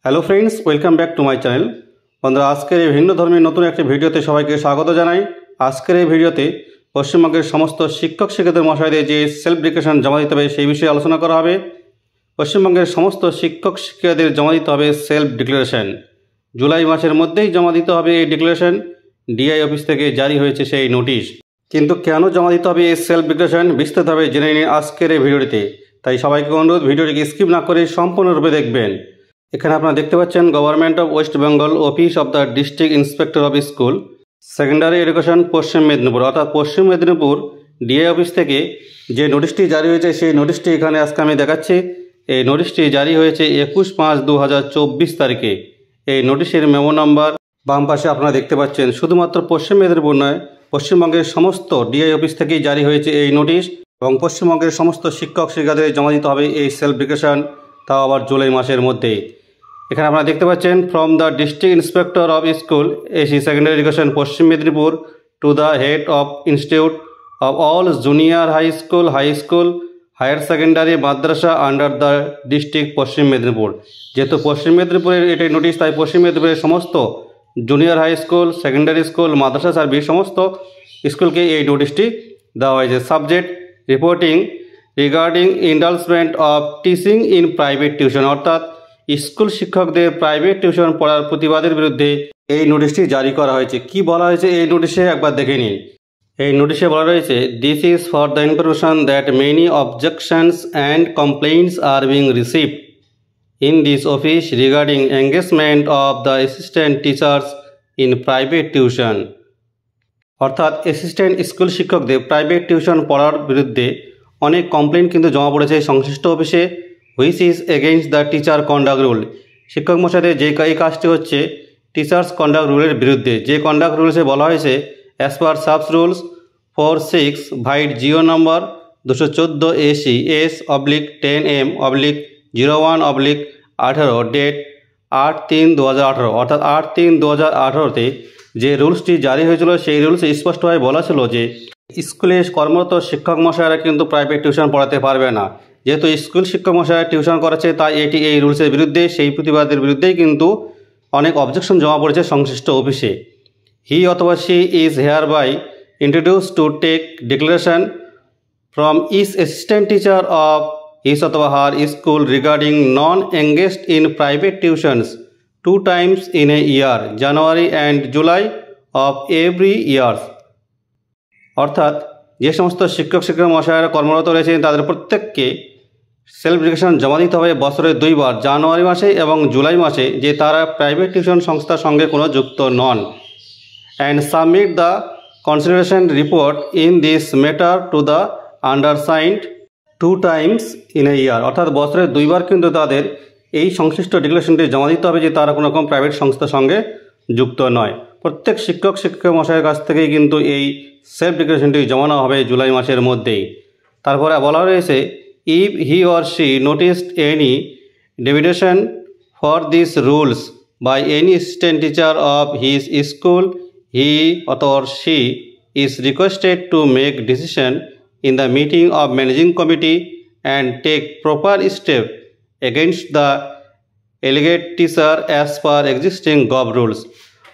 Hello friends, welcome back to my channel. বন্ধুরা, আজকের এই ভিন্ন ধর্মীর নতুন একটি ভিডিওতে সবাইকে স্বাগত জানাই। আজকের এই ভিডিওতে পশ্চিমবঙ্গের সমস্ত শিক্ষক শিক্ষিকাদের মশাইদের যে সেলফ ডিক্লারেশন জমা দিতে হবে সেই বিষয়ে আলোচনা করা হবে। পশ্চিমবঙ্গের সমস্ত শিক্ষক শিক্ষিকাদের জমা দিতে হবে সেলফ ডিক্লারেশন। জুলাই মাসের মধ্যেই জমা দিতে হবে এই ডিক্লারেশন। ডিআই অফিস থেকে জারি হয়েছে সেই নোটিশ। কিন্তু কেন জমা দিতে হবে এই সেলফ ডিক্লারেশন বিস্তারিতভাবে জেনে নিন আজকের এই ভিডিওটিতে। তাই সবাইকে অনুরোধ, ভিডিওটিকে স্কিপ না করে সম্পূর্ণরূপে দেখবেন। এখানে আপনারা দেখতে পাচ্ছেন government of West Bengal office of the district inspector of school secondary education Paschim Medinipur, অর্থাৎ পশ্চিম মেদিনীপুর ডিআই অফিস থেকে যে নোটিশটি জারি হয়েছে সেই নোটিশটি এখানে আজকে আমি দেখাচ্ছি। এই নোটিশটি জারি হয়েছে 21/5/2024 তারিখে। এই নোটিশের মেমো নাম্বার বাম পাশে আপনারা দেখতে পাচ্ছেন। শুধুমাত্র পশ্চিম মেদিনীপুর নয়, পশ্চিমবঙ্গের সমস্ত ডিআই অফিস থেকেই জারি হয়েছে এই নোটিশ এবং পশ্চিমবঙ্গের সমস্ত শিক্ষক শিক্ষিকাদের জমা দিতে হবে এই সেলফ ডিক্লারেশন, তাও আবার জুলাই মাসের মধ্যে। এখানে আপনারা দেখতে পাচ্ছেন, from the district inspector of school SE secondary education Paschim Medinipur to the head of institute of all junior high school higher secondary madrasa under the district Paschim Medinipur. যেহেতু পশ্চিম মেদিনীপুরের এটাই নোটিশ, তাই পশ্চিম মেদিনীপুরের সমস্ত junior high school, secondary school, madrasa service সমস্ত স্কুলকে এই নোটিশটি দেওয়া হয়েছে। Subject reporting regarding indulgement of teaching in private tuition, অর্থাৎ স্কুল শিক্ষকদের প্রাইভেট টিউশন পড়ার প্রতিবাদের বিরুদ্ধে এই নোটিশটি জারি করা হয়েছে। কি বলা হয়েছে এই নোটিশে একবার দেখে নিন। এই নোটিশে বলা রয়েছে, this is for the information that many objections and complaints are being received in this office regarding engagement of the assistant teachers in private tuition, অর্থাৎ অ্যাসিস্ট্যান্ট স্কুল শিক্ষকদের প্রাইভেট টিউশন পড়ার বিরুদ্ধে অনেক কমপ্লেইন কিন্তু জমা পড়েছে সংশ্লিষ্ট অফিসে। Which is against the teacher conduct rule, শিক্ষক মশাইদের যে এই কাজটি হচ্ছে টিচার্স কন্ডাক্ট রুলের বিরুদ্ধে। যে কন্ডাক্ট রুলসে বলা হয়েছে, as per subs rules 46 vide GO number 214 AC S/10M/01/18 date 8/3/2018, অর্থাৎ 8/3/2018-তে যে রুলসটি জারি হয়েছিল সেই রুলসে স্পষ্টভাবে বলা ছিল যে স্কুলে কর্মরত শিক্ষক মশাইরা কিন্তু প্রাইভেট টিউশন পড়াতে পারবে না। যেহেতু স্কুল শিক্ষক মশাইরা টিউশন করাচ্ছে, তাই এটি এই রুলসের বিরুদ্ধে, সেই প্রতিবাদের বিরুদ্ধেই কিন্তু অনেক অবজেকশন জমা পড়েছে সংশ্লিষ্ট অফিসে। হি অথবা she is hereby introduce to take declaration from each assistant teacher of his অথবা her school regarding non engaged in private tuitions 2 times in a year, January and July of every years, অর্থাৎ যে সমস্ত শিক্ষক শিক্ষক মশাইরা কর্মরত রয়েছেন তাদের প্রত্যেককে সেলফ ডিক্লারেশন জমা দিতে হবে বছরে 2 বার, জানুয়ারি মাসে এবং জুলাই মাসে, যে তারা প্রাইভেট টিউশন সংস্থার সঙ্গে কোনো যুক্ত নন। And submit the consideration report in this matter to the undersigned 2 times in a year, অর্থাৎ বছরে 2 বার কিন্তু তাদের এই সংশ্লিষ্ট ডিক্লারেশনটি জমা দিতে হবে যে তারা কোনো রকম প্রাইভেট সংস্থার সঙ্গে যুক্ত নয়। প্রত্যেক শিক্ষক শিক্ষক মশাইয়ের কাছ থেকেই কিন্তু এই সেলফ ডিক্লারেশনটি জমানো হবে জুলাই মাসের মধ্যেই। তারপরে বলা রয়েছে, if he or she noticed any deviation for this rules by any assistant teacher of his school, he or she is requested to make decision in the meeting of managing committee and take proper step against the alleged teacher as per existing gov rules,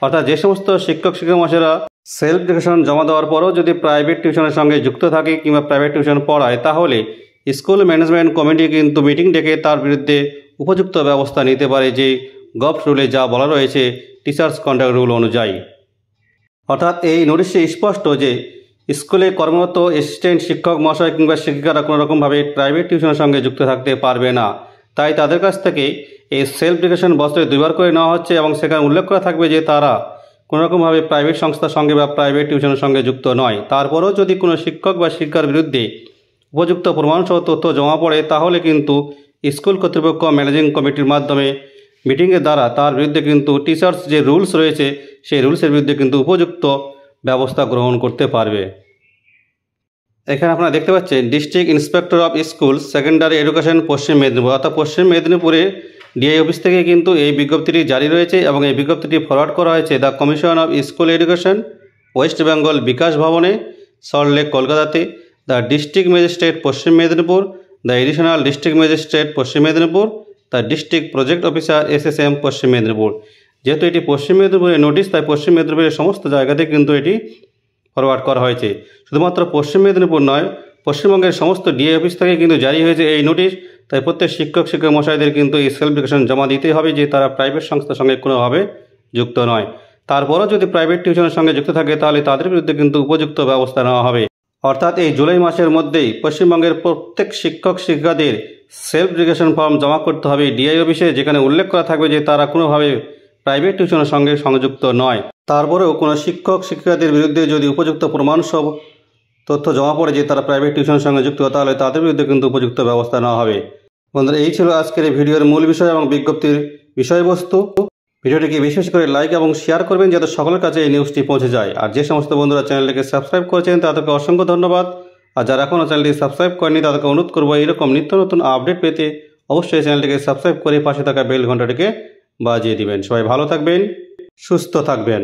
অর্থাৎ যে সমস্ত শিক্ষক শিক্ষক মশাইরা self declaration জমা দেওয়ার পরও যদি private টিউশনের সঙ্গে যুক্ত থাকে কিংবা প্রাইভেট টিউশন পড়ায়, তাহলে স্কুল ম্যানেজমেন্ট কমিটি কিন্তু মিটিং ডেকে তার বিরুদ্ধে উপযুক্ত ব্যবস্থা নিতে পারে, যে গভ রুলে যা বলা রয়েছে টিচার্স কন্ডাক্ট রুল অনুযায়ী। অর্থাৎ এই নোটিশে স্পষ্ট যে স্কুলে কর্মরত অ্যাসিস্ট্যান্ট শিক্ষক মশাই কিংবা শিক্ষিকারা কোনো রকমভাবে প্রাইভেট টিউশনের সঙ্গে যুক্ত থাকতে পারবে না। তাই তাদের কাছ থেকে এই সেলফ ডিক্লারেশন বছরে 2 বার করে নেওয়া হচ্ছে এবং সেখানে উল্লেখ করা থাকবে যে তারা কোনো রকমভাবে প্রাইভেট সংস্থার সঙ্গে বা প্রাইভেট টিউশনের সঙ্গে যুক্ত নয়। তারপরেও যদি কোনো শিক্ষক বা শিক্ষার বিরুদ্ধে উপযুক্ত প্রমাণসহ তথ্য জমা পড়ে, তাহলে কিন্তু স্কুল কর্তৃপক্ষ ম্যানেজিং কমিটির মাধ্যমে মিটিংয়ের দ্বারা তার বিরুদ্ধে কিন্তু টিচার্স যে রুলস রয়েছে সেই রুলসের বিরুদ্ধে কিন্তু উপযুক্ত ব্যবস্থা গ্রহণ করতে পারবে। এখানে আপনারা দেখতে পাচ্ছেন, district inspector of school secondary education Paschim Medinipur, অর্থাৎ পশ্চিম মেদিনীপুরে ডিআই অফিস থেকে কিন্তু এই বিজ্ঞপ্তিটি জারি রয়েছে এবং এই বিজ্ঞপ্তিটি ফরওয়ার্ড করা হয়েছে the commission of school education West Bengal Bikash ভবনে, সল্টলেক, কলকাতাতে, the district magistrate Paschim Medinipur, the additional district magistrate Paschim Medinipur the district project officer SSM Paschim Medinipur. যেহেতু এটি পশ্চিম মেদিনীপুরের নোটিশ, তাই পশ্চিম মেদিনীপুরের সমস্ত জায়গাতে কিন্তু এটি ফরওয়ার্ড করা হয়েছে। শুধুমাত্র পশ্চিম মেদিনীপুর নয়, পশ্চিমবঙ্গের সমস্ত ডিএ অফিস থেকে কিন্তু জারি হয়েছে এই নোটিশ। তাই প্রত্যেক শিক্ষক মশাইদের কিন্তু এই সেলফ ডিক্লারেশন জমা দিতেই হবে যে তারা প্রাইভেট সংস্থার সঙ্গে কোনোভাবে যুক্ত নয়। তারপরও যদি প্রাইভেট টিউশনের সঙ্গে যুক্ত থাকে তাহলে তাদের বিরুদ্ধে কিন্তু উপযুক্ত ব্যবস্থা নেওয়া হবে। অর্থাৎ এই জুলাই মাসের মধ্যেই পশ্চিমবঙ্গের প্রত্যেক শিক্ষিকাদের সেলফ ডিক্লারেশন ফর্ম জমা করতে হবে ডিআই অফিসে, যেখানে উল্লেখ করা থাকবে যে তারা কোনোভাবে প্রাইভেট টিউশনের সঙ্গে সংযুক্ত নয়। তারপরেও কোনো শিক্ষিকাদের বিরুদ্ধে যদি উপযুক্ত প্রমাণসহ তথ্য জমা পড়ে যে তারা প্রাইভেট টিউশনের সঙ্গে যুক্ত, তাহলে তাদের বিরুদ্ধে কিন্তু উপযুক্ত ব্যবস্থা নেওয়া হবে। বন্ধুরা, এই ছিল আজকের এই ভিডিওর মূল বিষয় এবং বিজ্ঞপ্তির বিষয়বস্তু। ভিডিওটিকে বিশেষ করে লাইক এবং শেয়ার করবেন যাতে সকলের কাছে এই নিউজটি পৌঁছে যায়। আর যে সমস্ত বন্ধুরা চ্যানেলটিকে সাবস্ক্রাইব করেছেন তাদেরকে অসংখ্য ধন্যবাদ। আর যারা এখনও চ্যানেলটি সাবস্ক্রাইব করেনি তাদেরকে অনুরোধ করবো এইরকম নিত্য নতুন আপডেট পেতে অবশ্যই চ্যানেলটিকে সাবস্ক্রাইব করে পাশে থাকা বেল ঘন্টাটিকে বাজিয়ে দিবেন। সবাই ভালো থাকবেন, সুস্থ থাকবেন।